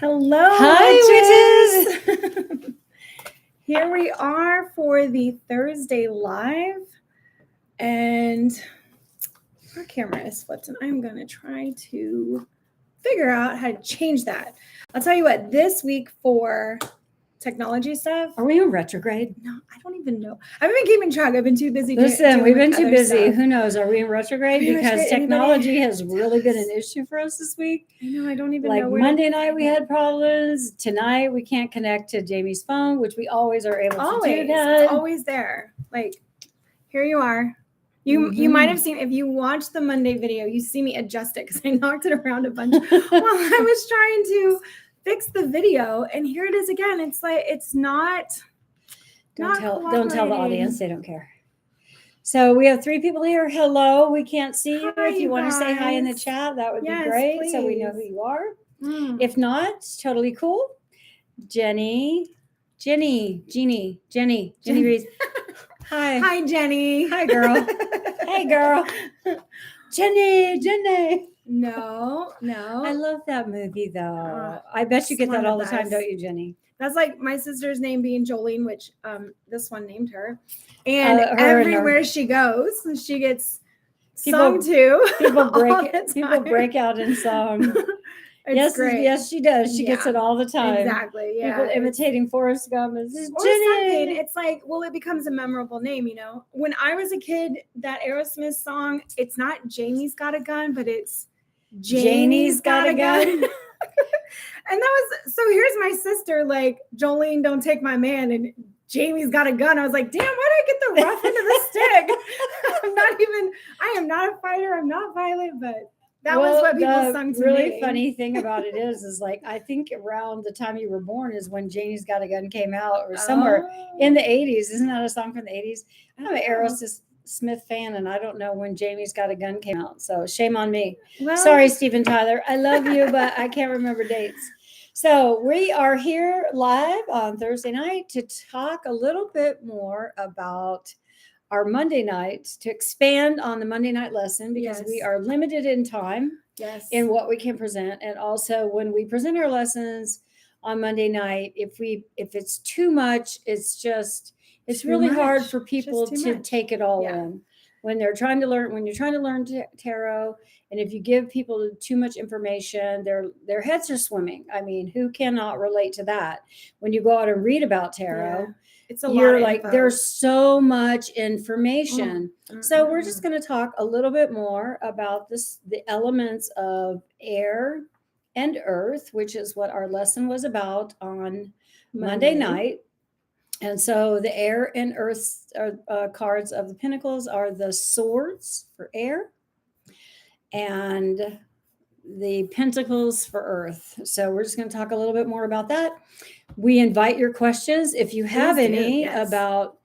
Hello, Hi, witches. Here we are for the Thursday live, and our camera is flipped, and I'm going to try to figure out how to change that. I'll tell you what, this week for technology stuff. Are we in retrograde? No, I don't even know. I haven't been keeping track. I've been too busy. Listen, we've been too busy. Stuff. Who knows? Are we in retrograde? Are we in Because retrograde? technology has really been an issue for us this week. I know. I don't even like know. Like Monday night, we had problems. Tonight, we can't connect to Jamie's phone, which we always are able to do that. It's always there. Like, here you are. You might have seen, if you watch the Monday video, you see me adjust it because I knocked it around a bunch while I was trying to fix the video, and here it is again. It's like it's not. Don't tell the audience, they don't care. So we have 3 people here. Hello, we can't see you. Hi, if you want to say hi in the chat, that would be great. Please. So we know who you are. If not, it's totally cool. Jenny Reese. Hi, Jenny. Hi, girl. Hey, girl. Jenny. No. I love that movie, though. I bet you get that all the time, don't you, Jenny? That's like my sister's name being Jolene, which this one named her. And everywhere she goes, she gets sung to. People break out in song. Yes, she does. She gets it all the time. Exactly. Yeah. People imitating Forrest Gump. Jenny. It's like, well, it becomes a memorable name, you know. When I was a kid, that Aerosmith song, it's not Jamie's Got a Gun, but it's Janie's Got a Gun. And that was, so here's my sister, like, Jolene, don't take my man, and Jamie's got a gun. I was like, damn, why did I get the rough end of the stick? I am not a fighter. I'm not violent, but that was what people sung to me. The really funny thing about it is like, I think around the time you were born is when Janie's Got a Gun came out, or somewhere in the 80s. Isn't that a song from the 80s? I'm an Aerosmith fan, and I don't know when Jamie's Got a Gun came out, so shame on me. Well, sorry, Steven Tyler. I love you, but I can't remember dates. So we are here live on Thursday night to talk a little bit more about our Monday night, to expand on the Monday night lesson, because we are limited in time in what we can present. And also when we present our lessons on Monday night, if it's too much, it's really hard for people to take it all in when they're trying to learn. When you're trying to learn tarot, and if you give people too much information, their heads are swimming. I mean, who cannot relate to that? When you go out and read about tarot, it's a lot of info. There's so much information. So we're just going to talk a little bit more about the elements of air and earth, which is what our lesson was about on Monday night. And so the air and earth cards of the Pentacles are the swords for air and the pentacles for earth. So we're just going to talk a little bit more about that. We invite your questions if you have any about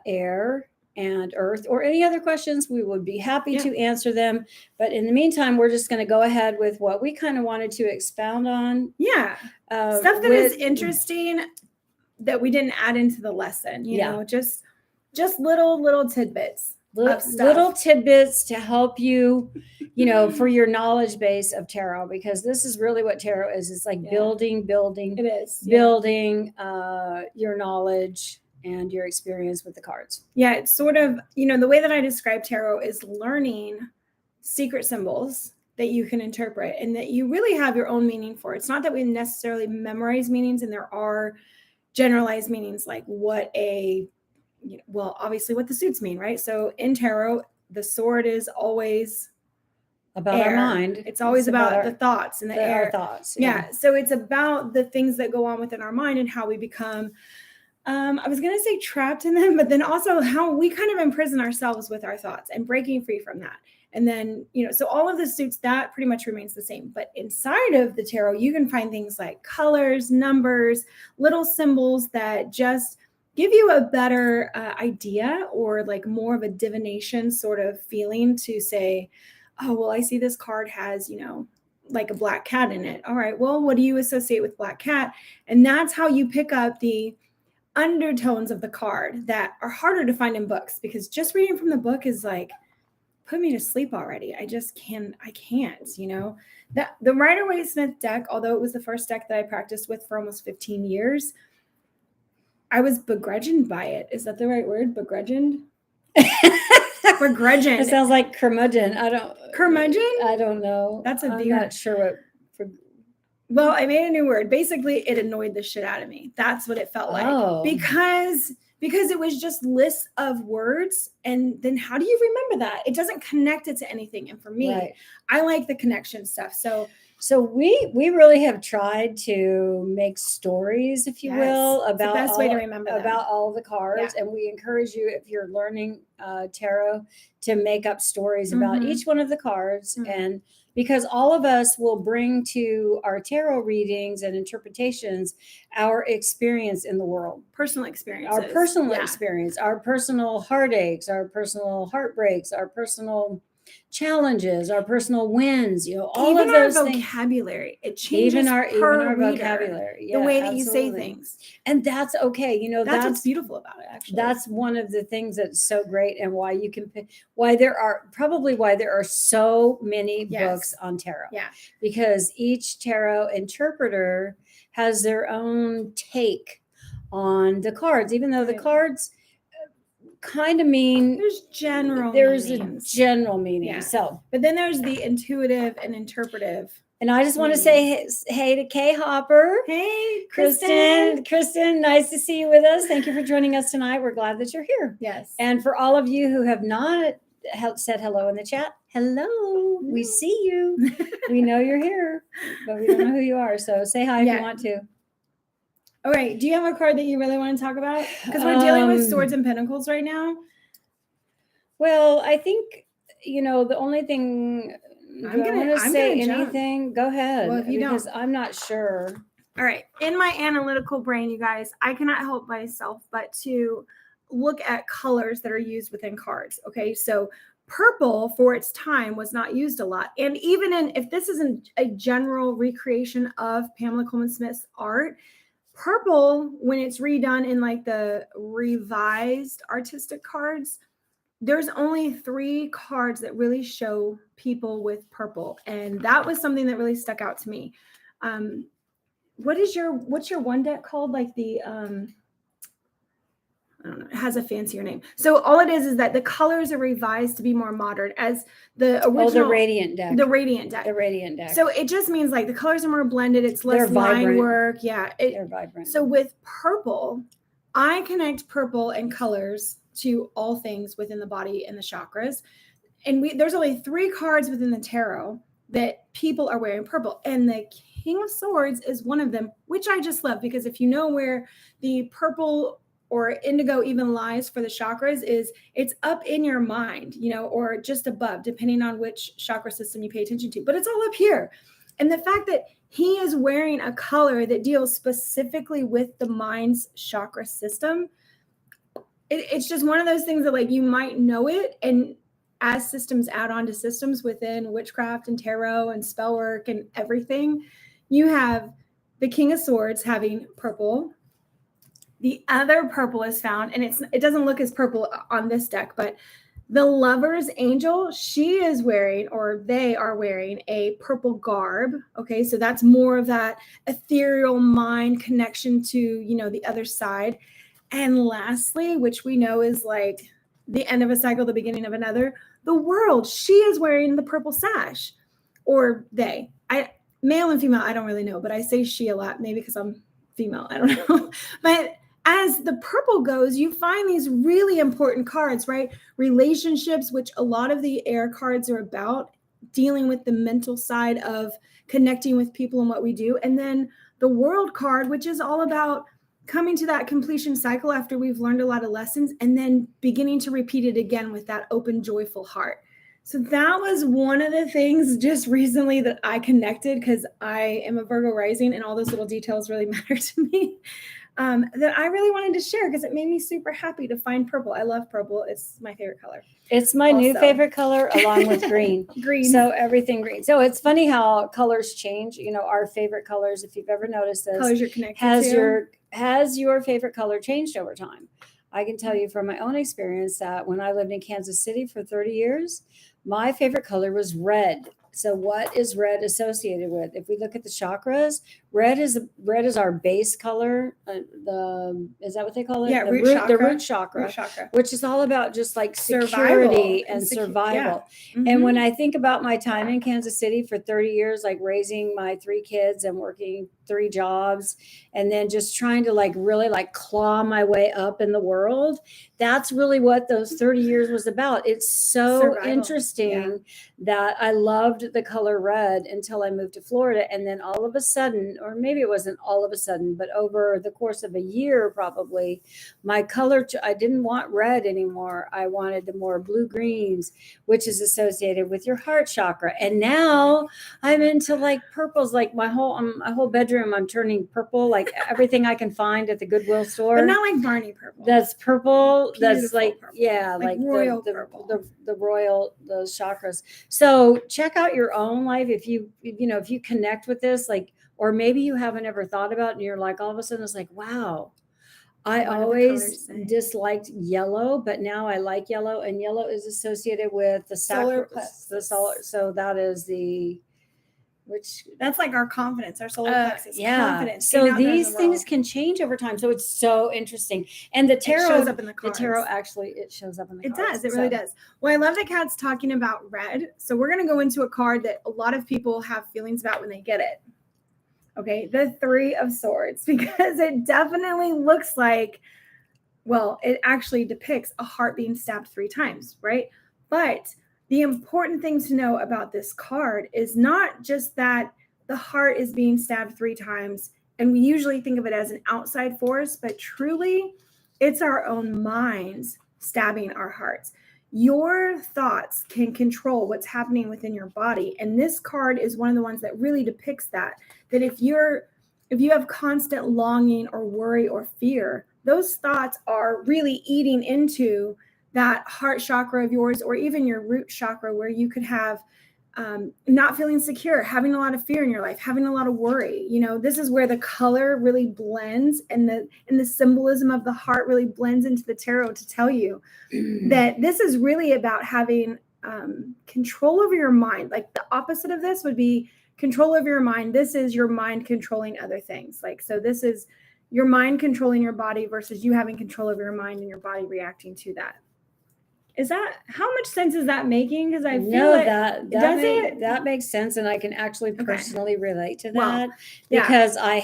air and earth, or any other questions. We would be happy to answer them. But in the meantime, we're just going to go ahead with what we kind of wanted to expound on. Stuff that is interesting that we didn't add into the lesson, you know, just little tidbits. Little tidbits to help you, for your knowledge base of tarot, because this is really what tarot is. It's like building. It is building your knowledge and your experience with the cards. Yeah, it's sort of, the way that I describe tarot is learning secret symbols that you can interpret and that you really have your own meaning for. It's not that we necessarily memorize meanings, and there are generalized meanings, like obviously what the suits mean, right? So in tarot, the sword is always about our mind. It's always about the thoughts and the air. Our thoughts. Yeah. So it's about the things that go on within our mind and how we become, I was going to say trapped in them, but then also how we kind of imprison ourselves with our thoughts and breaking free from that. And then, so all of the suits, that pretty much remains the same. But inside of the tarot, you can find things like colors, numbers, little symbols that just give you a better idea, or like more of a divination sort of feeling to say, oh, well, I see this card has, like a black cat in it. All right, well, what do you associate with black cat? And that's how you pick up the undertones of the card that are harder to find in books, because just reading from the book is like, put me to sleep already. I just I can't, that the Rider-Waite-Smith deck, although it was the first deck that I practiced with for almost 15 years, I was begrudged by it. Is that the right word? Begrudged? Begrudged. It sounds like curmudgeon. Curmudgeon? I don't know. That's a I'm beer. not sure what. Well, I made a new word. Basically, it annoyed the shit out of me. That's what it felt like. Because it was just lists of words, and then how do you remember that? It doesn't connect it to anything. And for me, I like the connection stuff. So we really have tried to make stories, if you will, about the best way to remember about all the cards. And we encourage you, if you're learning tarot, to make up stories about each one of the cards. And because all of us will bring to our tarot readings and interpretations our experience in the world. Personal experiences. Our personal experience, our personal heartaches, our personal heartbreaks, our personal challenges, our personal wins, all even of those our vocabulary. Things. It changes even our reader, vocabulary. The way that you say things. And that's okay. That's what's beautiful about it, actually. That's one of the things that's so great, and why you can pick, why there are so many books on tarot. Yeah. Because each tarot interpreter has their own take on the cards, even though the cards kind of mean there's a general meaning. So, but then there's the intuitive and interpretive. And I just want to say hey to Kay Hopper. Hey, Kristen, nice to see you with us. Thank you for joining us tonight. We're glad that you're here. Yes. And for all of you who have not said hello in the chat, hello. We see you. We know you're here, but we don't know who you are. So say hi if you want to. All right. Do you have a card that you really want to talk about? Because we're dealing with Swords and Pentacles right now. Well, I think, the only thing I'm going to say anything. Go ahead. Well, if you because I'm not sure. All right. In my analytical brain, you guys, I cannot help myself but to look at colors that are used within cards. Okay. So purple for its time was not used a lot. And even if this isn't a general recreation of Pamela Coleman Smith's art, purple, when it's redone in like the revised artistic cards, there's only 3 cards that really show people with purple. And that was something that really stuck out to me. What's your one deck called? Like the, I don't know, it has a fancier name. So all it is that the colors are revised to be more modern, as the original. The Radiant deck. The Radiant deck. The Radiant deck. So it just means like the colors are more blended. It's less line work. Yeah. They're vibrant. So with purple, I connect purple and colors to all things within the body and the chakras. And there's only 3 cards within the tarot that people are wearing purple. And the King of Swords is one of them, which I just love, because if you know where the purple or indigo even lies for the chakras, it's up in your mind, or just above, depending on which chakra system you pay attention to. But it's all up here. And the fact that he is wearing a color that deals specifically with the mind's chakra system, it's just one of those things that, like, you might know it. And as systems add on to systems within witchcraft and tarot and spell work and everything, you have the King of Swords having purple. The other purple is found, and it doesn't look as purple on this deck, but the Lover's Angel, she is wearing, or they are wearing, a purple garb. Okay, so that's more of that ethereal mind connection to, the other side. And lastly, which we know is like the end of a cycle, the beginning of another, the World, she is wearing the purple sash, or they. Male and female, I don't really know, but I say she a lot, maybe because I'm female, I don't know. But as the purple goes, you find these really important cards, right? Relationships, which a lot of the air cards are about, dealing with the mental side of connecting with people and what we do. And then the World card, which is all about coming to that completion cycle after we've learned a lot of lessons, and then beginning to repeat it again with that open, joyful heart. So that was one of the things just recently that I connected, because I am a Virgo rising and all those little details really matter to me, that I really wanted to share, because it made me super happy to find purple. I love purple. It's my favorite color. It's my new favorite color, along with green. Green. So everything green. So it's funny how colors change. Our favorite colors, if you've ever noticed this, colors you're connected to. Has your favorite color changed over time? I can tell you from my own experience that when I lived in Kansas City for 30 years, my favorite color was red. So what is red associated with? If we look at the chakras, red is our base color. The is that what they call it? Yeah, the root the chakra. root chakra, Root chakra. which is all about just like Survival security and and secu- survival. yeah. And when Mhm. I think about my time in Kansas City for 30 years, like raising my 3 kids and working 3 jobs, and then just trying to like really like claw my way up in the world, that's really what those 30 years was about. It's so Survival. interesting that I loved the color red until I moved to Florida. And then all of a sudden, or maybe it wasn't all of a sudden, but over the course of a year, probably, my color, I didn't want red anymore. I wanted the more blue greens, which is associated with your heart chakra. And now I'm into like purples, like my whole bedroom, I'm turning purple, like everything I can find at the Goodwill store. But not like Barney purple. That's purple. That's Beautiful like, purple. yeah, Like like royal the purple. the royal, those chakras. So check out your own life. If you connect with this, like, or maybe you haven't ever thought about it and you're like, all of a sudden it's like, wow, I What do the always colors say? disliked yellow, but now I like yellow, and yellow is associated with the Solar the solar. So that is which That's like our confidence, our solar plexus. Confidence. So getting out there in these the things world. can change over time. So it's so interesting. And the It tarot shows up in the the cards. tarot actually it shows up in the It cards. does. It really does. Well, I love that Kat's talking about red. So we're going to go into a card that a lot of people have feelings about when they get it. Okay. The 3 of Swords, because it definitely looks like, well, it actually depicts a heart being stabbed 3 times, right? But the important thing to know about this card is not just that the heart is being stabbed 3 times, and we usually think of it as an outside force, but truly it's our own minds stabbing our hearts. Your thoughts can control what's happening within your body, and this card is one of the ones that really depicts that if you have constant longing or worry or fear, those thoughts are really eating into that heart chakra of yours, or even your root chakra, where you could have not feeling secure, having a lot of fear in your life, having a lot of worry. This is where the color really blends, and the symbolism of the heart really blends into the tarot to tell you that this is really about having control over your mind. Like the opposite of this would be control over your mind. This is your mind controlling other things. Like, so this is your mind controlling your body versus you having control over your mind and your body reacting to that. Is that, how much sense is that making? Because I feel like that makes sense, and I can actually personally relate to that. Because I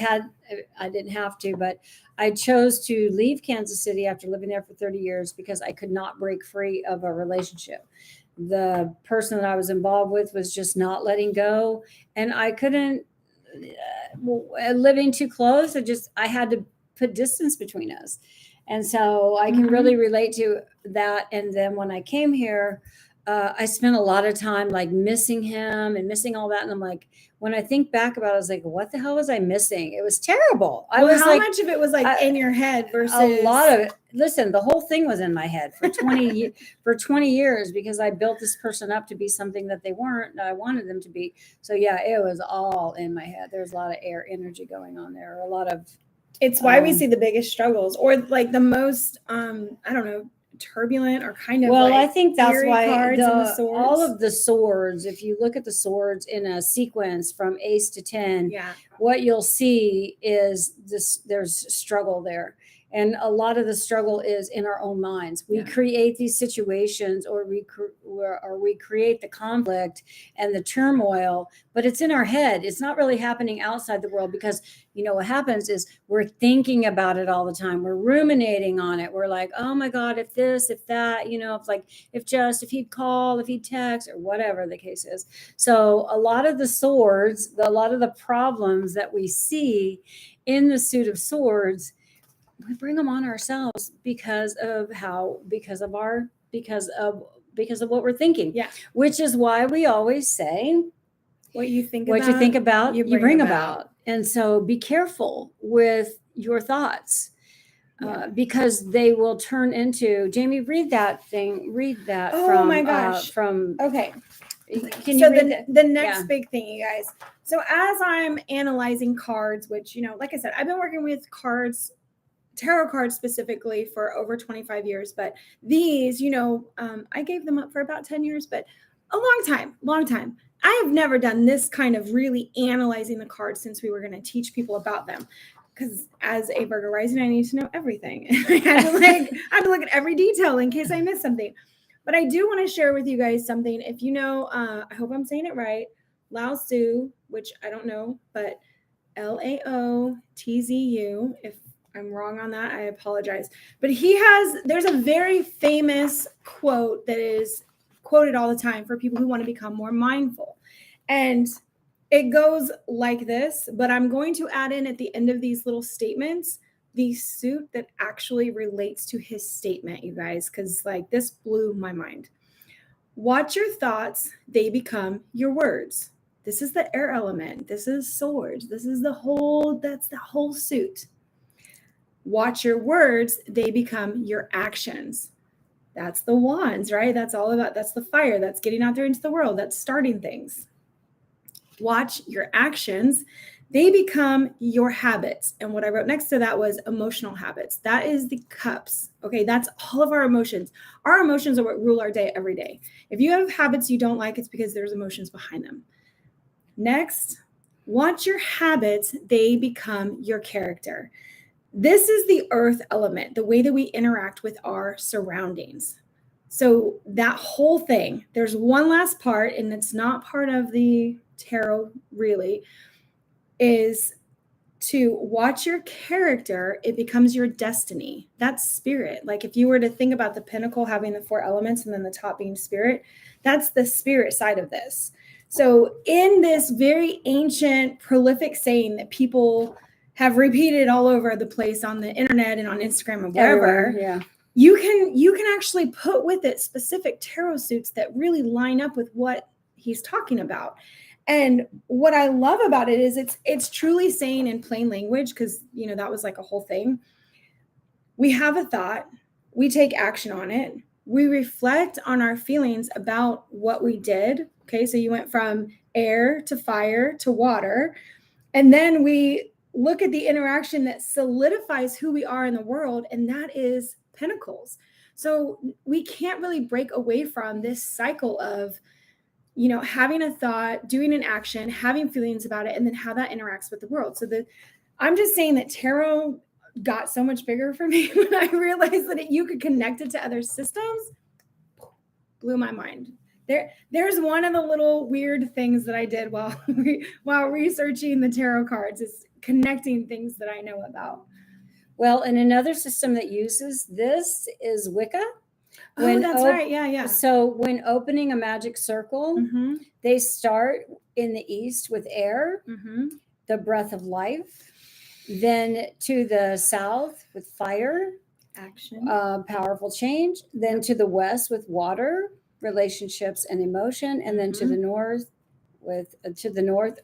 didn't have to, but I chose to leave Kansas City after living there for 30 years because I could not break free of a relationship. The person that I was involved with was just not letting go, and I couldn't, living too close. I had to put distance between us. And so I can really relate to that. And then when I came here, I spent a lot of time like missing him and missing all that. And I'm like, when I think back about it, I was like, what the hell was I missing? It was terrible. How much of it was like in your head versus a lot of it? Listen, the whole thing was in my head for 20 years, because I built this person up to be something that they weren't, that I wanted them to be. So yeah, it was all in my head. There's a lot of air energy going on there, or a lot of. It's why we see the biggest struggles, or like the most, I don't know, turbulent or kind of. Well, I think that's why all of the swords, if you look at the swords in a sequence from ace to 10, what you'll see is there's struggle there. And a lot of the struggle is in our own minds. We create these situations, or we create the conflict and the turmoil, but it's in our head. It's not really happening outside the world, because what happens is we're thinking about it all the time. We're ruminating on it. We're like, oh my God, if this, if that, if he'd call, if he'd text, or whatever the case is. So a lot of the swords, a lot of the problems that we see in the Suit of Swords, we bring them on ourselves because of what we're thinking. Yeah. Which is why we always say, what you think about, you bring about. And so be careful with your thoughts, because they will turn into, Jamie, read that. Oh from, my gosh. Okay. Can you read the next big thing, you guys. So as I'm analyzing cards, which, like I said, I've been working with tarot cards specifically for over 25 years, but these, I gave them up for about 10 years, but a long time. I have never done this kind of really analyzing the cards since we were going to teach people about them. Because as a Virgo rising, I need to know everything. I had to look at every detail in case I missed something. But I do want to share with you guys something. If you know, I hope I'm saying it right, Lao Tzu, which I don't know, but Laotzu. If I'm wrong on that, I apologize. But there's a very famous quote that is quoted all the time for people who want to become more mindful. And it goes like this, but I'm going to add in at the end of these little statements the suit that actually relates to his statement, you guys, because like this blew my mind. Watch your thoughts, they become your words. This is the air element. This is swords. That's the whole suit. Watch your words, they become your actions. That's the wands, right? That's the fire. That's getting out there into the world. That's starting things. Watch your actions, they become your habits. And what I wrote next to that was emotional habits. That is the cups. Okay, that's all of our emotions. Our emotions are what rule our day every day. If you have habits you don't like, it's because there's emotions behind them. Next, watch your habits, they become your character. This is the earth element, the way that we interact with our surroundings. So that whole thing, there's one last part, and it's not part of the tarot really, is to watch your character, it becomes your destiny. That's spirit. Like if you were to think about the pinnacle having the 4 elements and then the top being spirit, that's the spirit side of this. So in this very ancient, prolific saying that people have repeated all over the place on the internet and on Instagram and wherever, yeah, you can actually put with it specific tarot suits that really line up with what he's talking about. And what I love about it is it's truly saying in plain language, because that was like a whole thing. We have a thought, we take action on it, we reflect on our feelings about what we did. Okay, so you went from air to fire to water, and then we look at the interaction that solidifies who we are in the world, and that is pentacles. So we can't really break away from this cycle of having a thought, doing an action, having feelings about it, and then how that interacts with the world. So I'm just saying that tarot got so much bigger for me when I realized that you could connect it to other systems. Blew my mind. There's one of the little weird things that I did while researching the tarot cards is connecting things that I know about. Well, and another system that uses this is Wicca. That's right. Yeah. So when opening a magic circle, they start in the east with air, the breath of life, then to the south with fire, action, powerful change, then to the west with water, relationships and emotion, and then to the north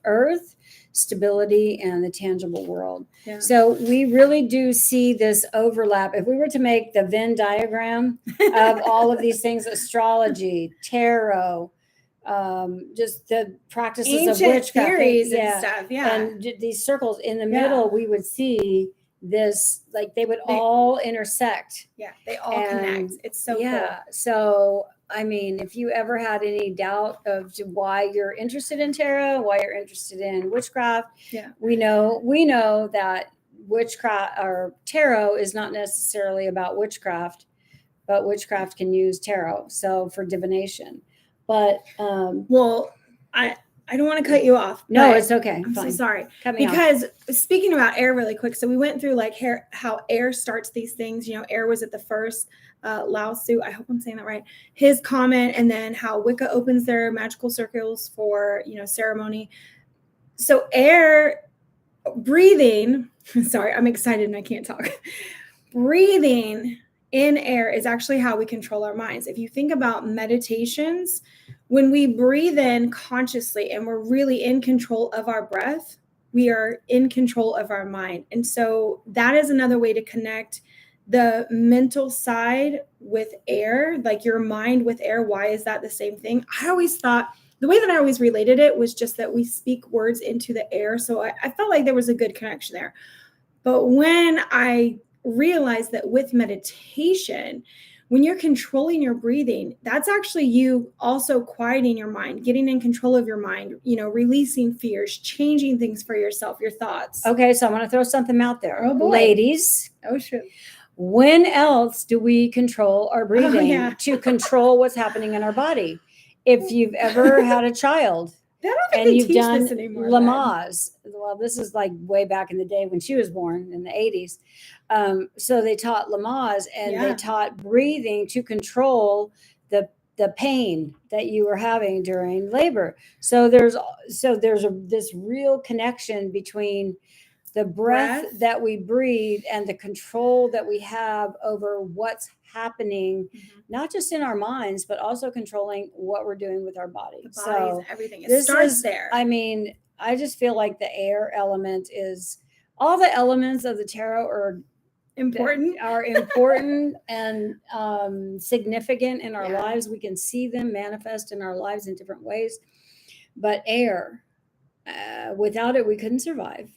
earth, stability, and the tangible world. Yeah. So we really do see this overlap. If we were to make the Venn diagram of all of these things, astrology, tarot, just the practices ancient of witchcraft theories and stuff, and these circles in the middle, we would see this, like they would all intersect. Yeah, they all connect. It's so cool. So I mean, if you ever had any doubt of why you're interested in tarot, why you're interested in witchcraft, we know that witchcraft or tarot is not necessarily about witchcraft, but witchcraft can use tarot. So for divination, but I don't want to cut you off. No, it's okay. I'm Fine. so sorry. Because speaking about air really quick, so we went through like how air starts these things. Air was at the first. Lao Tzu, I hope I'm saying that right, his comment, and then how Wicca opens their magical circles for ceremony. So air, breathing, sorry, I'm excited and I can't talk. Breathing in air is actually how we control our minds. If you think about meditations, when we breathe in consciously and we're really in control of our breath, we are in control of our mind. And so that is another way to connect the mental side with air, like your mind with air. Why is that the same thing? I always thought the way that I always related it was just that we speak words into the air. So I felt like there was a good connection there. But when I realized that with meditation, when you're controlling your breathing, that's actually you also quieting your mind, getting in control of your mind, releasing fears, changing things for yourself, your thoughts. Okay, so I'm going to throw something out there. Oh, boy. Ladies, Oh, shoot. when else do we control our breathing yeah. to control what's happening in our body? If you've ever had a child I don't think and they you've teach done this anymore. Lamaze, well, this is like way back in the day when she was born in the 80s. So they taught Lamaze, and they Yeah. taught breathing to control the pain that you were having during labor. So there's this real connection between the breath that we breathe and the control that we have over what's happening, not just in our minds, but also controlling what we're doing with our body. The bodies, So everything. It this starts is there. I mean, I just feel like the air element is all the elements of the tarot important. are important and significant in our Yeah. lives. We can see them manifest in our lives in different ways. But air, without it, we couldn't survive.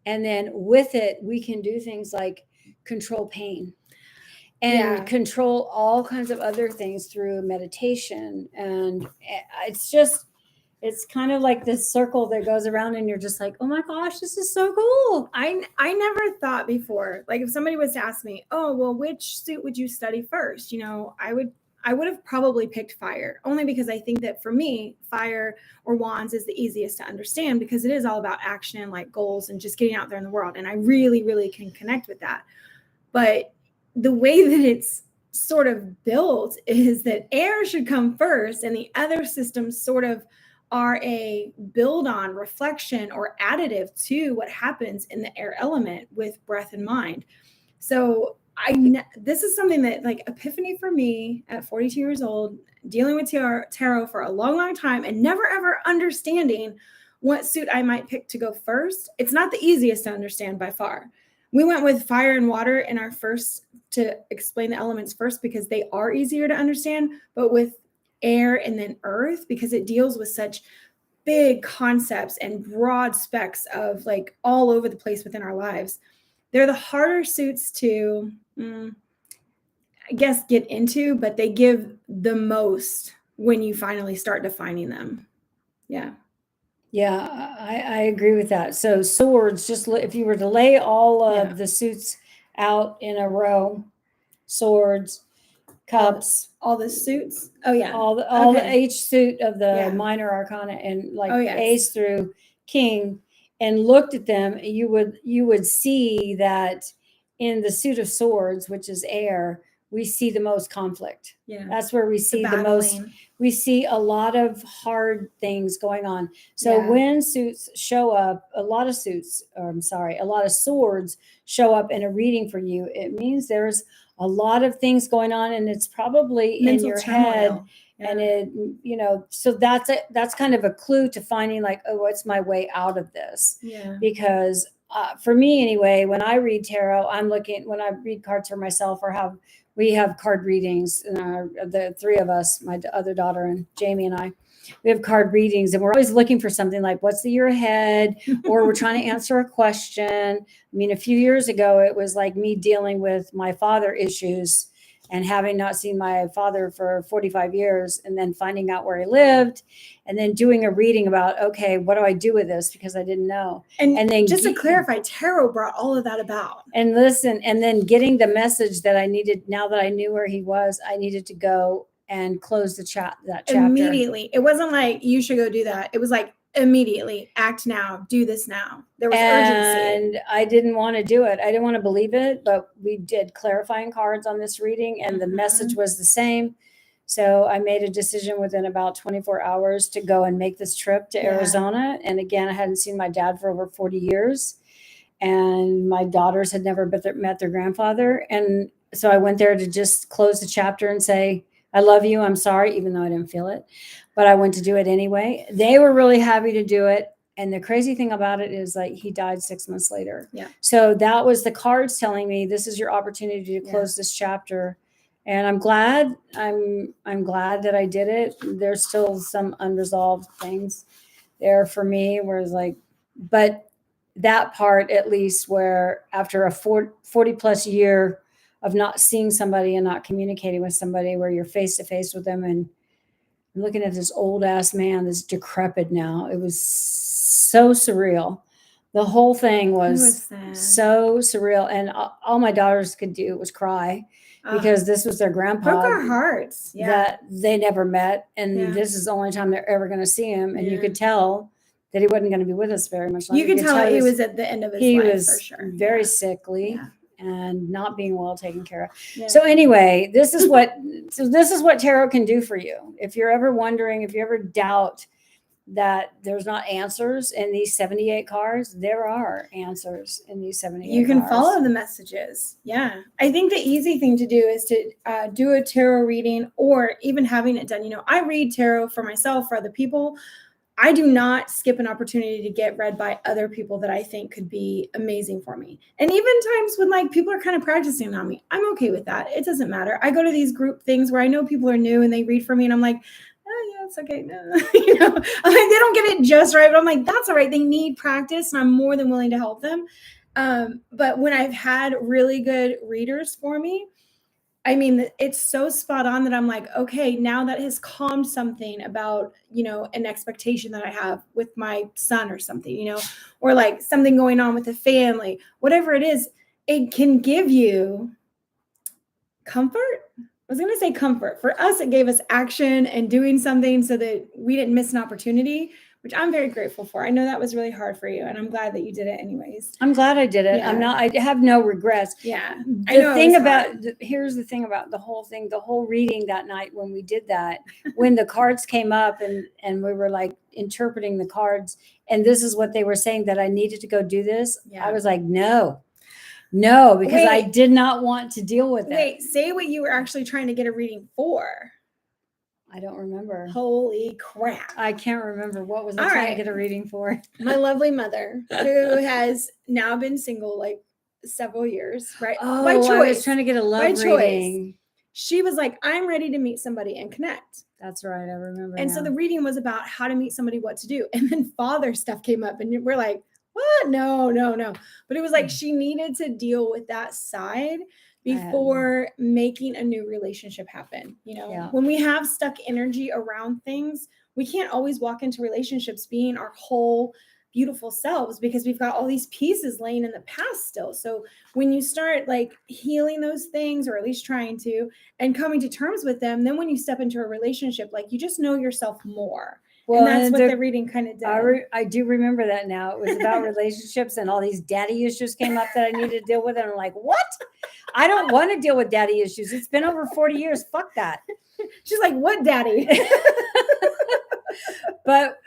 And then with it, we can do things like control pain and Yeah. control all kinds of other things through meditation. And it's kind of like this circle that goes around, and you're just like, oh my gosh, this is so cool. I never thought before, like if somebody was to ask me, oh, well, which suit would you study first? I would have probably picked fire, only because I think that for me, fire or wands is the easiest to understand, because it is all about action and like goals and just getting out there in the world. And I really, really can connect with that. But the way that it's sort of built is that air should come first, and the other systems sort of are a build on, reflection, or additive to what happens in the air element with breath and mind. So this is something that, like, epiphany for me at 42 years old, dealing with tarot for a long, long time and never ever understanding what suit I might pick to go first. It's not the easiest to understand by far. We went with fire and water in our first to explain the elements first because they are easier to understand, but with air and then earth, because it deals with such big concepts and broad specs of like all over the place within our lives. They're the harder suits to, I guess, get into, but they give the most when you finally start defining them. Yeah. Yeah, I agree with that. So swords, just if you were to lay all of the suits out in a row, swords, cups, all the suits. Oh yeah. Each suit of the minor arcana and like ace through king, and looked at them, you would see that in the suit of swords, which is air, we see the most conflict. Yeah. That's where we see the most. We see a lot of hard things going on. So when suits show up, a lot of swords show up in a reading for you, it means there's a lot of things going on, and it's probably mental in your head. And it, so that's kind of a clue to finding like, oh, what's my way out of this? Yeah. Because for me anyway, when I read tarot, when I read cards for myself, we have card readings, the three of us, my other daughter and Jamie and I, we have card readings, and we're always looking for something like what's the year ahead, or we're trying to answer a question. I mean, a few years ago, it was like me dealing with my father issues and having not seen my father for 45 years, and then finding out where he lived, and then doing a reading about, okay, what do I do with this? Because I didn't know. And then just to clarify, tarot brought all of that about. And listen, and then getting the message that I needed, now that I knew where he was, I needed to go and close that chapter. Immediately. It wasn't like, you should go do that. It was like, immediately, act now, do this now. There was urgency. And I didn't want to do it. I didn't want to believe it, but we did clarifying cards on this reading, and the message was the same. So I made a decision within about 24 hours to go and make this trip to Arizona. And again, I hadn't seen my dad for over 40 years, and my daughters had never met their grandfather. And so I went there to just close the chapter and say, I love you. I'm sorry, even though I didn't feel it, but I went to do it anyway. They were really happy to do it. And the crazy thing about it is, like, he died 6 months later. Yeah. So that was the cards telling me, this is your opportunity to close this chapter. And I'm glad. I'm glad that I did it. There's still some unresolved things there for me, where it's like, but that part, at least, where after a 40 plus year of not seeing somebody and not communicating with somebody, where you're face to face with them, and looking at this old ass man that's decrepit now. It was so surreal. The whole thing was sad. so surreal, and all my daughters could do was cry, because this was their grandpa broke our hearts. Yeah. that they never met, and Yeah. this is the only time they're ever going to see him. And you Yeah. could tell that he wasn't going to be with us very much longer. You could tell he was at the end of his he life was for sure. very Yeah. sickly Yeah. and not being well taken care of. Yeah. So anyway, this is what tarot can do for you. If you're ever wondering, if you ever doubt that there's not answers in these 78 cards, there are answers in these 78 you can cards. follow the messages. Yeah. I think the easy thing to do is to do a tarot reading, or even having it done. I read tarot for myself, for other people. I do not skip an opportunity to get read by other people that I think could be amazing for me. And even times when like people are kind of practicing on me, I'm okay with that. It doesn't matter. I go to these group things where I know people are new and they read for me, and I'm like, oh yeah, it's okay. No. I'm like, they don't get it just right, but I'm like, that's all right. They need practice, and I'm more than willing to help them. But when I've had really good readers for me, I mean, it's so spot on that I'm like, okay, now that has calmed something about, an expectation that I have with my son or something, or like something going on with the family, whatever it is, it can give you comfort. I was going to say comfort. For us, it gave us action and doing something so that we didn't miss an opportunity, which I'm very grateful for. I know that was really hard for you, and I'm glad that you did it anyways. I'm glad I did it. Yeah. I have no regrets. Yeah. Here's the thing about the whole reading that night when we did that, when the cards came up and we were like interpreting the cards, and this is what they were saying, that I needed to go do this. Yeah. I was like, no, because I did not want to deal with it. Wait, say what you were actually trying to get a reading for. I don't remember. Holy crap. I can't remember. What was I All trying right. to get a reading for? My lovely mother, who has now been single like several years, right? Oh, by choice. I was trying to get a love By choice. reading. She was like, I'm ready to meet somebody and connect. That's right. I remember. And so the reading was about how to meet somebody, what to do. And then father stuff came up, and we're like, what? No. But it was like she needed to deal with that side before making a new relationship happen. When we have stuck energy around things, we can't always walk into relationships being our whole beautiful selves, because we've got all these pieces laying in the past still. So when you start like healing those things, or at least trying to, and coming to terms with them, then when you step into a relationship, like you just know yourself more. Well, and that's what the reading kind of did. I do remember that now. It was about relationships, and all these daddy issues came up that I needed to deal with. And I'm like, what? I don't want to deal with daddy issues. It's been over 40 years. Fuck that. She's like, what daddy? But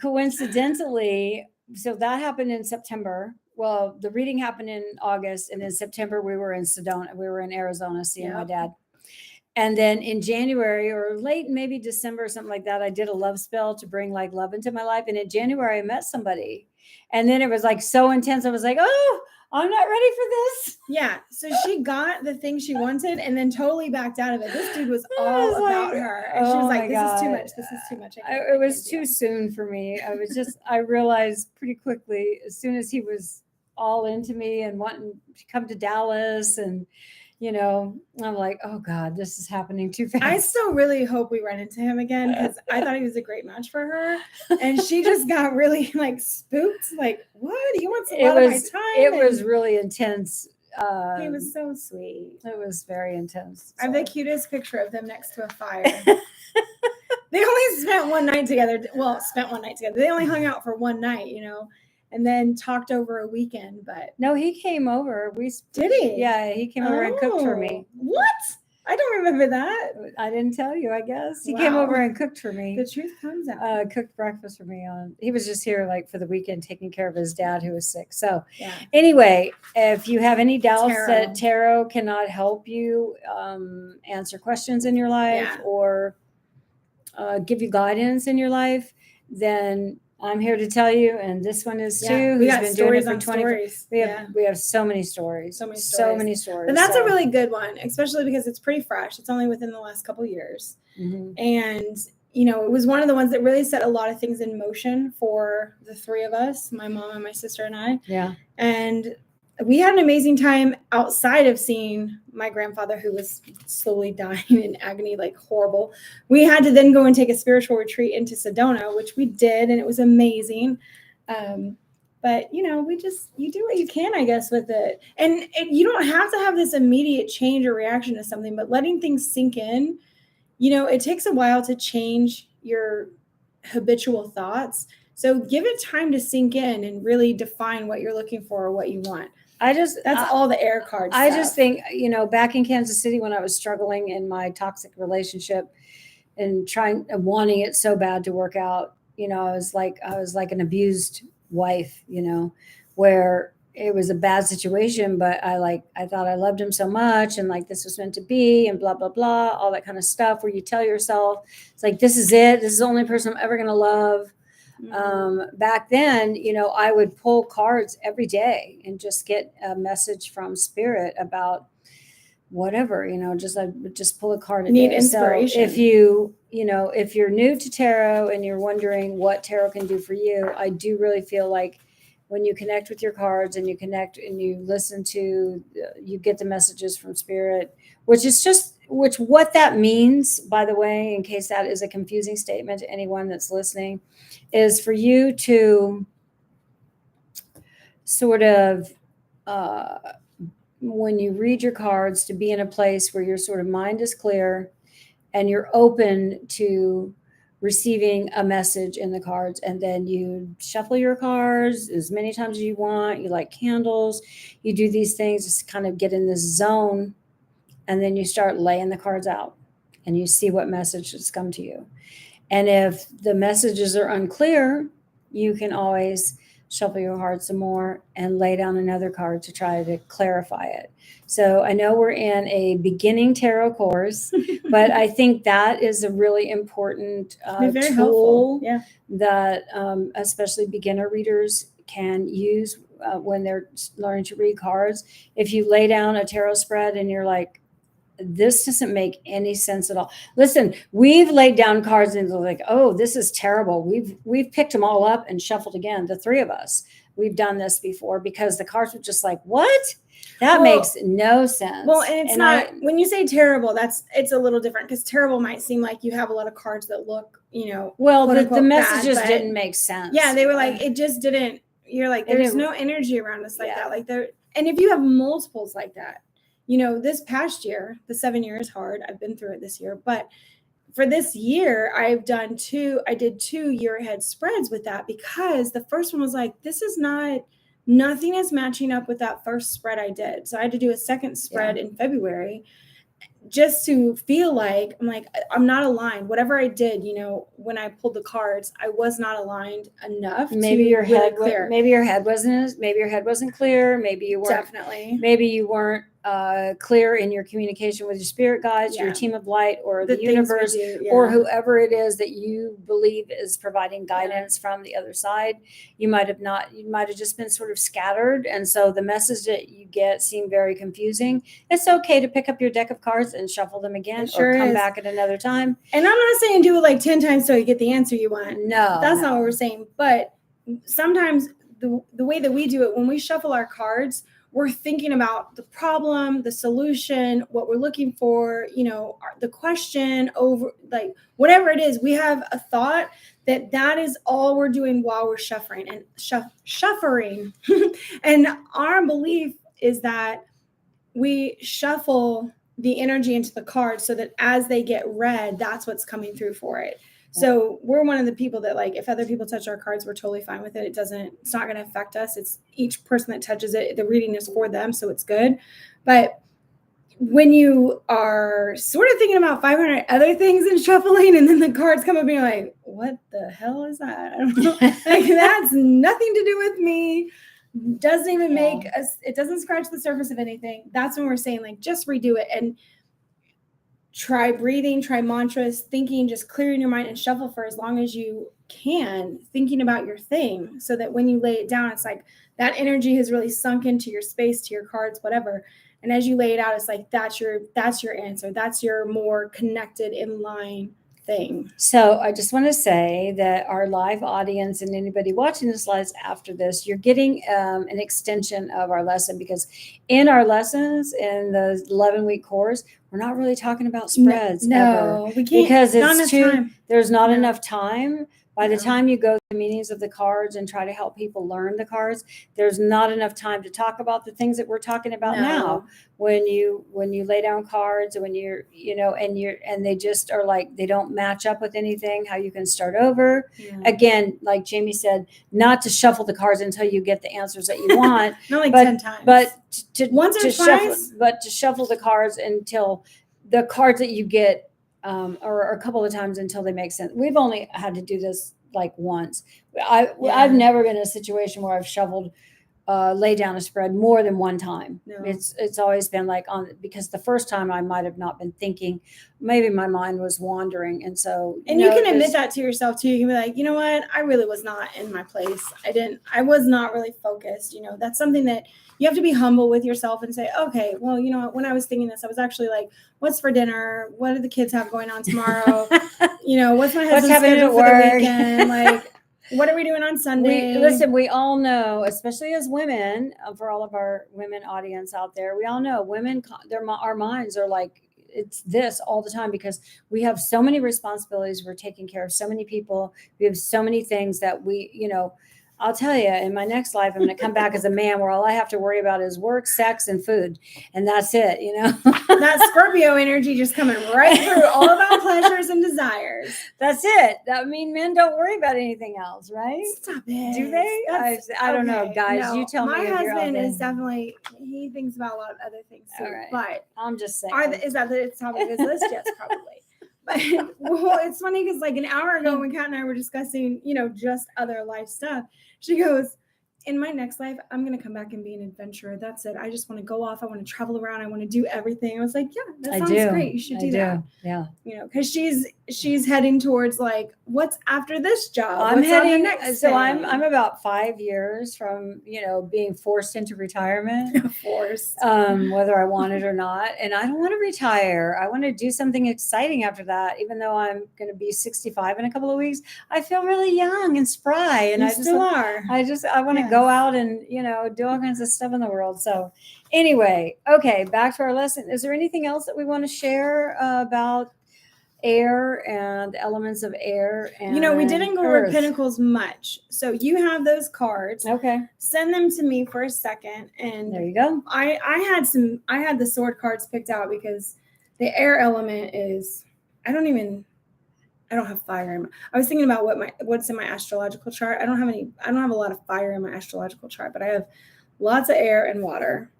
coincidentally, so that happened in September. Well, the reading happened in August, and in September we were in Sedona. We were in Arizona seeing my dad. And then in January, or late, maybe December, or something like that, I did a love spell to bring like love into my life. And in January, I met somebody. And then it was like so intense. I was like, oh, I'm not ready for this. Yeah. So she got the thing she wanted and then totally backed out of it. This dude was all about her. And she was like, this is too much. This is too much. It was too soon for me. I realized pretty quickly, as soon as he was all into me and wanting to come to Dallas, and I'm like, oh God, this is happening too fast. I still really hope we run into him again, because I thought he was a great match for her. And she just got really like spooked. Like, what? He wants a lot of my time. It was really intense. He was so sweet. It was very intense. I have the cutest picture of them next to a fire. They only spent one night together. Well, They only hung out for one night, and then talked over a weekend. But no, he came over. Did he? Yeah, he came over and cooked for me. What? I don't remember that. I didn't tell you, I guess. He came over and cooked for me. The truth comes out. Cooked breakfast for me. He was just here like for the weekend, taking care of his dad who was sick. So yeah. Anyway, if you have any doubts that tarot cannot help you answer questions in your life or give you guidance in your life, then I'm here to tell you, and this one is too. We got stories on stories. We have so many stories. So many stories. But that's a really good one, especially because it's pretty fresh. It's only within the last couple of years. Mm-hmm. And, it was one of the ones that really set a lot of things in motion for the three of us, my mom and my sister and I. Yeah. And we had an amazing time outside of seeing my grandfather, who was slowly dying in agony, like horrible. We had to then go and take a spiritual retreat into Sedona, which we did, and it was amazing. But you do what you can, I guess, with it. And you don't have to have this immediate change or reaction to something, but letting things sink in, it takes a while to change your habitual thoughts. So give it time to sink in and really define what you're looking for or what you want. That's all the air cards. I just think, back in Kansas City when I was struggling in my toxic relationship and wanting it so bad to work out, I was like an abused wife, where it was a bad situation, but I thought I loved him so much and like this was meant to be and blah, blah, blah, all that kind of stuff where you tell yourself, it's like, this is it. This is the only person I'm ever going to love. Back then, I would pull cards every day and just get a message from spirit about whatever, I would just pull a card a Need day. inspiration. So if you're new to tarot and you're wondering what tarot can do for you, I do really feel like when you connect with your cards and you connect and you listen to, you get the messages from spirit, which what that means, by the way, in case that is a confusing statement to anyone that's listening, is for you to sort of, when you read your cards, to be in a place where your sort of mind is clear and you're open to receiving a message in the cards, and then you shuffle your cards as many times as you want. You light candles, you do these things, just kind of get in this zone, and then you start laying the cards out and you see what messages come to you. And if the messages are unclear, you can always shuffle your cards some more and lay down another card to try to clarify it. So I know we're in a beginning tarot course, but I think that is a really important tool that especially beginner readers can use when they're learning to read cards. If you lay down a tarot spread and you're like, this doesn't make any sense at all. Listen, we've laid down cards and they're like, oh, this is terrible. We've picked them all up and shuffled again. The three of us, we've done this before because the cards were just like, what? That makes no sense. Well, and it's not, when you say terrible, it's a little different because terrible might seem like you have a lot of cards that look, well, the messages didn't make sense. Yeah, they were like, it just didn't. You're like, there's no energy around us like that. Like and if you have multiples like that, this past year, the 7 years hard, I've been through it this year, but for this year, I did 2 year ahead spreads with that because the first one was like, nothing is matching up with that first spread I did. So I had to do a second spread in February just to feel like, I'm not aligned. Whatever I did, when I pulled the cards, I was not aligned enough. Maybe your head wasn't clear. Maybe you weren't. Definitely. Maybe you weren't clear in your communication with your spirit guides, your team of light, or the universe, or whoever it is that you believe is providing guidance from the other side. You might have just been sort of scattered. And so the message that you get seem very confusing. It's okay to pick up your deck of cards and shuffle them again or come back at another time. And I'm not saying do it like 10 times so you get the answer you want. No, that's not what we're saying. But sometimes the way that we do it, when we shuffle our cards, we're thinking about the problem, the solution, what we're looking for, the question over, like whatever it is, we have a thought that is all we're doing while we're shuffling and shuffling. And our belief is that we shuffle the energy into the cards so that as they get read, that's what's coming through for it. So we're one of the people that, like, if other people touch our cards, we're totally fine with it. It's not going to affect us. It's each person that touches it. The reading is for them. So it's good. But when you are sort of thinking about 500 other things and shuffling, and then the cards come up and you're like, what the hell is that? I don't know. Like, that's nothing to do with me. Doesn't even make us, it doesn't scratch the surface of anything. That's when we're saying, like, just redo it and try breathing, try mantras, thinking, just clearing your mind and shuffle for as long as you can, thinking about your thing, so that when you lay it down, it's like that energy has really sunk into your space, to your cards, whatever. And as you lay it out, it's like, that's your answer. That's your more connected, in line thing. So I just want to say that our live audience and anybody watching this live after this, you're getting an extension of our lesson, because in our lessons in the 11-week course, we're not really talking about spreads ever, No, we can't. because not it's enough too, time. there's not No. enough time. By the No. time you go through the meanings of the cards and try to help people learn the cards, there's not enough time to talk about the things that we're talking about now. When you lay down cards, when you're, and they just are like, they don't match up with anything, how you can start over. Yeah. Again, like Jamie said, not to shuffle the cards until you get the answers that you want, Not like but- 10 times. but to Once or shuffle, twice? but to shuffle the cards until the cards that you get, or a couple of times until they make sense. We've only had to do this like once. I've never been in a situation where I've shuffled, lay down a spread more than one time. No. It's always been like because the first time I might have not been thinking, maybe my mind was wandering, and so And you can admit that to yourself too. You can be like, you know what, I really was not in my place. I was not really focused. That's something that you have to be humble with yourself and say, okay, well, you know what, when I was thinking this, I was actually like, what's for dinner? What do the kids have going on tomorrow? What's my husband's happening schedule at for the work? weekend? Like, what are we doing on Sunday? We all know, especially as women, for all of our women audience out there, we all know women, our minds are like, it's this all the time, because we have so many responsibilities. We're taking care of so many people. We have so many things that I'll tell you, in my next life, I'm going to come back as a man where all I have to worry about is work, sex, and food. And that's it, That Scorpio energy just coming right through, all about pleasures and desires. That's it. That mean men don't worry about anything else, right? Stop it. Do they? I don't know, guys. No, You tell me. My if you're out husband there. is definitely, he thinks about a lot of other things too. All right. But I'm just saying. is that the top of his list? Yes, probably. But well, it's funny because like an hour ago when Kat and I were discussing, just other life stuff, she goes, in my next life, I'm going to come back and be an adventurer. That's it. I just want to go off. I want to travel around. I want to do everything. I was like, yeah, that sounds great. You should do that. Yeah. Because she's heading towards like, what's after this job? I'm What's on the heading. next So thing? I'm about 5 years from, being forced into retirement. Forced. Whether I want it or not. And I don't want to retire. I want to do something exciting after that. Even though I'm going to be 65 in a couple of weeks, I feel really young and spry. And You I just still are. I want to go out and, do all kinds of stuff in the world. So anyway, okay, back to our lesson. Is there anything else that we want to share about air and elements of air? And we didn't go over Pentacles much. So you have those cards. Okay. Send them to me for a second. And There you go. I had the sword cards picked out because the air element is, I don't have fire in I was thinking about what's in my astrological chart. I don't have a lot of fire in my astrological chart, but I have lots of air and water,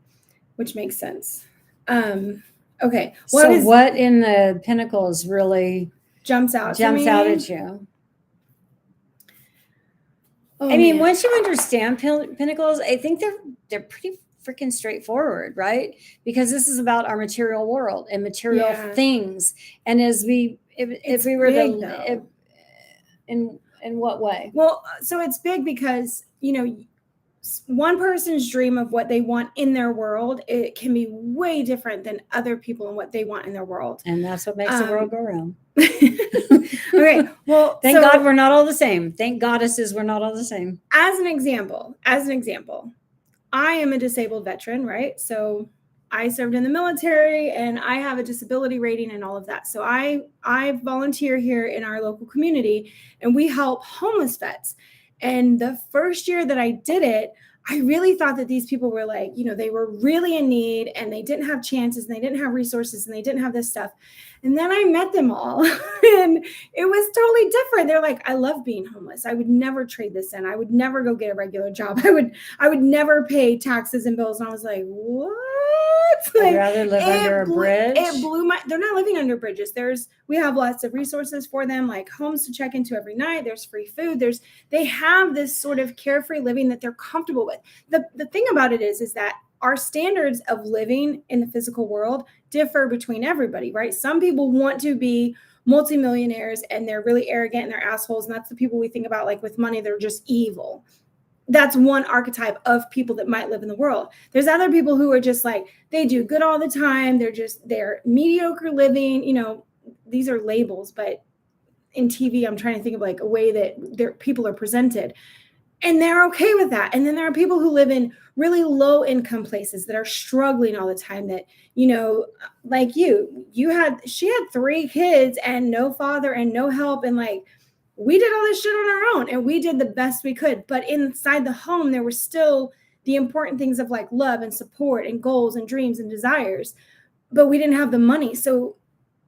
which makes sense. Okay. What in the Pentacles really jumps out at you? Oh, I mean, man. once you understand Pentacles, I think they're pretty freaking straightforward, right? Because this is about our material world and material things. And as if we were big, in what way? Well, so it's big because, one person's dream of what they want in their world, it can be way different than other people and what they want in their world. And that's what makes the world go round. Okay. Well, thank God we're not all the same. Thank goddesses we're not all the same. As an example, I am a disabled veteran, right? So I served in the military and I have a disability rating and all of that. So I volunteer here in our local community and we help homeless vets. And the first year that I did it, I really thought that these people were like, they were really in need and they didn't have chances and they didn't have resources and they didn't have this stuff. And then I met them all and it was totally different. They're like, I love being homeless. I would never trade this in. I would never go get a regular job. I would never pay taxes and bills. And I was like, what? I'd rather live under a bridge. They're not living under bridges. We have lots of resources for them, like homes to check into every night. There's free food. They have this sort of carefree living that they're comfortable with. The thing about it is that our standards of living in the physical world differ between everybody, right? Some people want to be multimillionaires and they're really arrogant and they're assholes. And that's the people we think about, like with money, they're just evil. That's one archetype of people that might live in the world. There's other people who are just like, they do good all the time. They're mediocre living. These are labels, but in TV. I'm trying to think of like a way that people are presented, and they're okay with that. And then there are people who live in really low income places that are struggling all the time, that, you know, like she had 3 kids and no father and no help. And like, we did all this shit on our own and we did the best we could. But inside the home, there were still the important things of like love and support and goals and dreams and desires, but we didn't have the money. So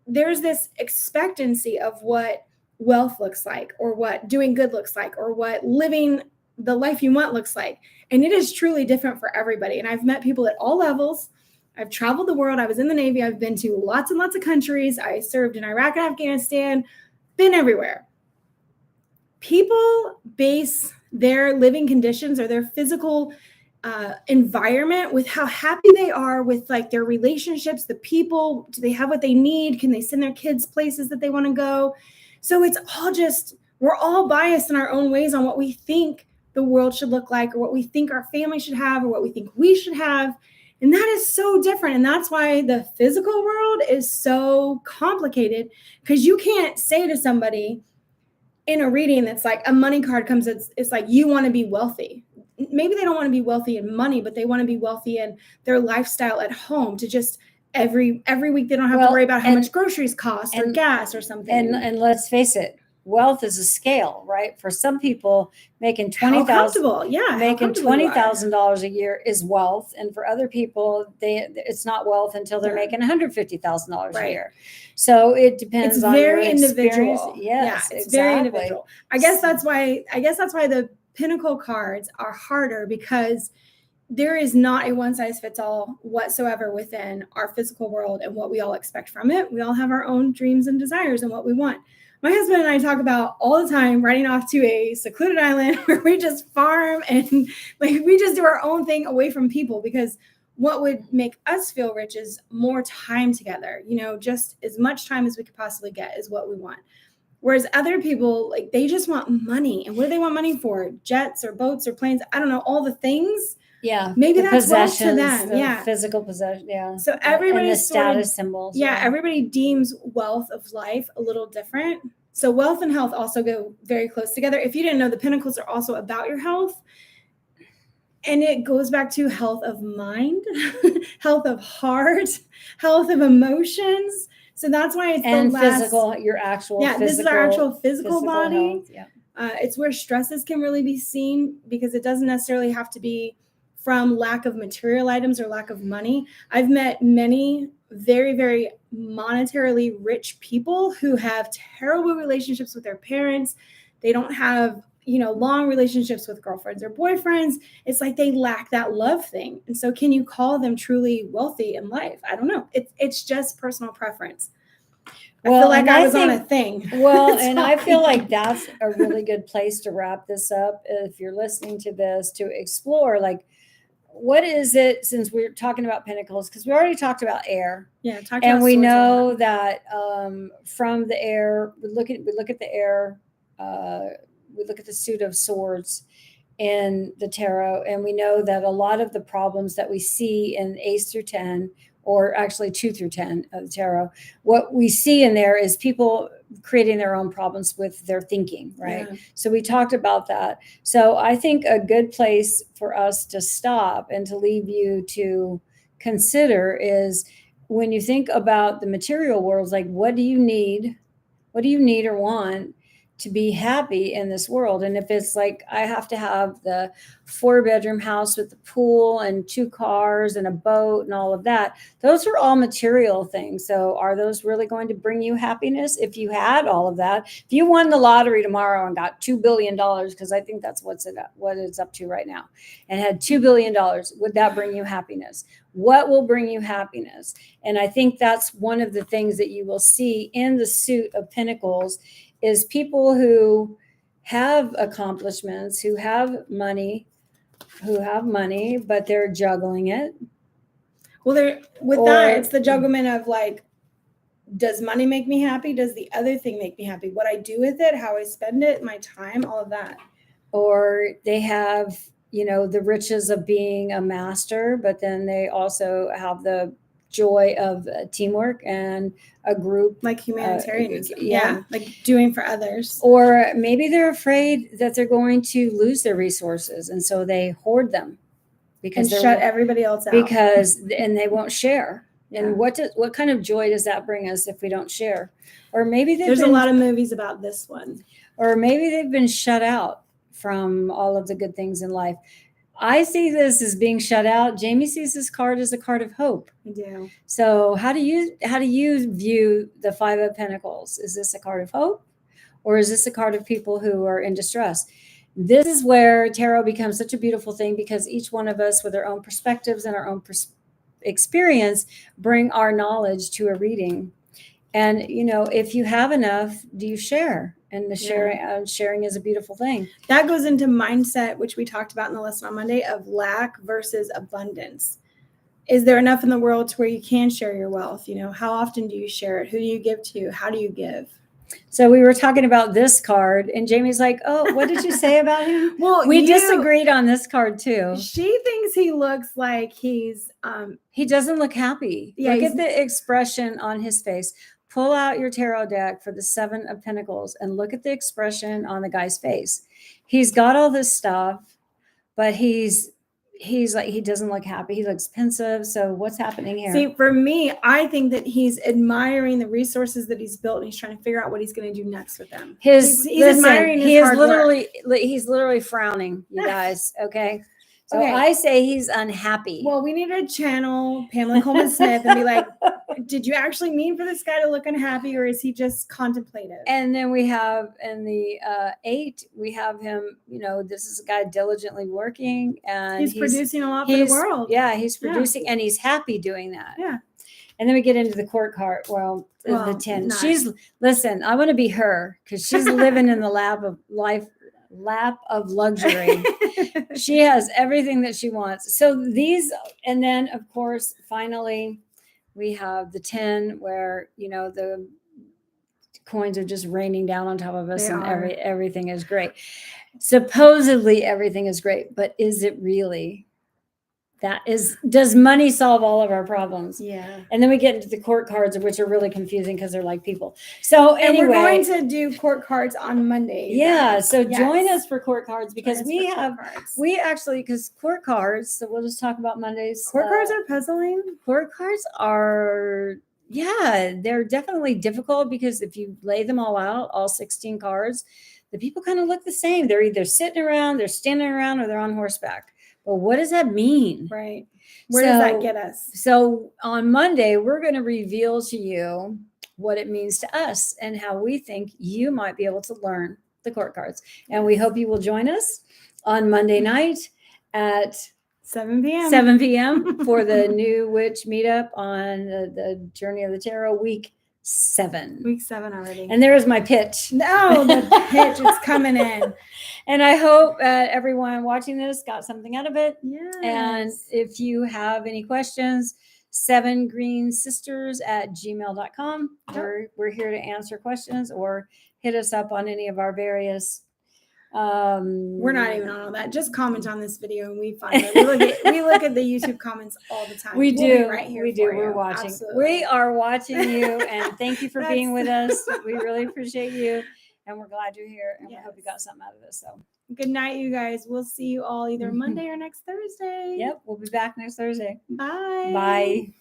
there's this expectancy of what wealth looks like, or what doing good looks like, or what living the life you want looks like. And it is truly different for everybody. And I've met people at all levels. I've traveled the world. I was in the Navy. I've been to lots and lots of countries. I served in Iraq and Afghanistan, been everywhere. People base their living conditions or their physical environment with how happy they are with like their relationships, the people. Do they have what they need? Can they send their kids places that they want to go? So it's all just, we're all biased in our own ways on what we think the world should look like, or what we think our family should have, or what we think we should have. And that is so different. And that's why the physical world is so complicated, because you can't say to somebody in a reading that's like a money card comes, it's like, you want to be wealthy. Maybe they don't want to be wealthy in money, but they want to be wealthy in their lifestyle at home, to just every week they don't have to worry about how much groceries cost or gas or something. And let's face it, wealth is a scale, right? For some people, making $20,000 a year is wealth, and for other people, it's not wealth until they're making $150,000 a year. So it depends. It's on very your individual. Yes, it's very individual. I guess that's why the Pinnacle cards are harder, because there is not a one size fits all whatsoever within our physical world and what we all expect from it. We all have our own dreams and desires and what we want. My husband and I talk about all the time riding off to a secluded island where we just farm and like we just do our own thing away from people, because what would make us feel rich is more time together. You know, just as much time as we could possibly get is what we want. Whereas other people, like, they just want money. And what do they want money for? Jets or boats or planes? I don't know, all the things. Yeah. Maybe that's wealth to them. The physical possession. Yeah. So everybody, and the status symbols. Yeah. Everybody deems wealth of life a little different. So wealth and health also go very close together. If you didn't know, the Pinnacles are also about your health. And it goes back to health of mind, health of heart, health of emotions. So that's why it's the last, physical, your actual physical. This is our actual physical body. Health, yeah. It's where stresses can really be seen, because it doesn't necessarily have to be from lack of material items or lack of money. I've met many very, very monetarily rich people who have terrible relationships with their parents. They don't have, long relationships with girlfriends or boyfriends. It's like they lack that love thing. And so can you call them truly wealthy in life? I don't know. It's just personal preference. I feel like I was on a thing. Well, and I feel like that's a really good place to wrap this up. If you're listening to this, to explore, like, what is it, since we're talking about Pinnacles, because we already talked about air. Yeah. And we know that from the air, we look at the air, we look at the suit of swords in the tarot, and we know that a lot of the problems that we see in Ace through 10, or actually 2 through 10 of the tarot, what we see in there is people creating their own problems with their thinking, right? Yeah. So we talked about that. So I think a good place for us to stop and to leave you to consider is, when you think about the material world, like, what do you need? What do you need or want to be happy in this world? And if it's like, I have to have the 4-bedroom house with the pool and 2 cars and a boat and all of that, those are all material things. So are those really going to bring you happiness? If you had all of that, if you won the lottery tomorrow and got $2 billion, because I think that's what it's up to right now, and had $2 billion, would that bring you happiness? What will bring you happiness? And I think that's one of the things that you will see in the suit of Pentacles, is people who have accomplishments, who have money, but they're juggling it. Well, that, it's the jugglement of like, does money make me happy? Does the other thing make me happy? What I do with it, how I spend it, my time, all of that. Or they have, the riches of being a master, but then they also have the joy of teamwork and a group. Like humanitarianism. yeah. Like doing for others. Or maybe they're afraid that they're going to lose their resources, and so they hoard them because And shut everybody else out. and they won't share. And what kind of joy does that bring us if we don't share? Or maybe there's a lot of movies about this one. Or maybe they've been shut out from all of the good things in life. I see this as being shut out. Jamie sees this card as a card of hope. I do. So how do you view the Five of Pentacles? Is this a card of hope, or is this a card of people who are in distress? This is where tarot becomes such a beautiful thing, because each one of us with our own perspectives and our own experience bring our knowledge to a reading. And if you have enough, do you share? And the sharing is a beautiful thing. That goes into mindset, which we talked about in the lesson on Monday, of lack versus abundance. Is there enough in the world to where you can share your wealth? How often do you share it? Who do you give to? How do you give? So we were talking about this card, and Jamie's like, "Oh, what did you say about him?" Well, we disagreed on this card too. She thinks he looks like he's he doesn't look happy. Yeah, look at the expression on his face. Pull out your tarot deck for the Seven of Pentacles and look at the expression on the guy's face. He's got all this stuff, but he's like, he doesn't look happy. He looks pensive. So what's happening here? See, for me, I think that he's admiring the resources that he's built, and he's trying to figure out what he's going to do next with them. He's admiring his hard work. He's literally frowning, you guys. Okay. So I say he's unhappy. Well, we need to channel Pamela Coleman Smith and be like, did you actually mean for this guy to look unhappy, or is he just contemplative? And then we have in the 8, we have him, this is a guy diligently working, and he's producing a lot for the world. Yeah, he's producing, and he's happy doing that. Yeah. And then we get into the court card. Well, the 10. Listen, I want to be her, because she's living in the lap of luxury. She has everything that she wants. So these, and then of course, finally, we have the 10, where the coins are just raining down on top of us, and everything is great. Supposedly everything is great, but is it really? Does money solve all of our problems? Yeah. And then we get into the court cards, which are really confusing because they're like people. So anyway, we're going to do court cards on Monday. Yeah. So join us for court cards, because because court cards. So we'll just talk about Mondays. Court cards are puzzling. Court cards are, they're definitely difficult, because if you lay them all out, all 16 cards, the people kind of look the same. They're either sitting around, they're standing around, or they're on horseback. But what does that mean? Right. Where does that get us? So on Monday, we're going to reveal to you what it means to us and how we think you might be able to learn the court cards. And we hope you will join us on Monday night at 7 p.m. 7 p.m. for the New Witch meetup on the Journey of the Tarot week 7. Week 7 already. And there is my pitch. No, the pitch is coming in. And I hope everyone watching this got something out of it. Yes. And if you have any questions, 7greensisters@gmail.com. We're here to answer questions, or hit us up on any of our various. We're not even on all that. Just comment on this video, and we find it. We look at the YouTube comments all the time. We'll do right here. We do. We're watching. Absolutely. We are watching you, and thank you for being with us. We really appreciate you, and we're glad you're here, and we hope you got something out of this. So good night, you guys. We'll see you all either Monday or next Thursday. Yep, we'll be back next Thursday. Bye. Bye.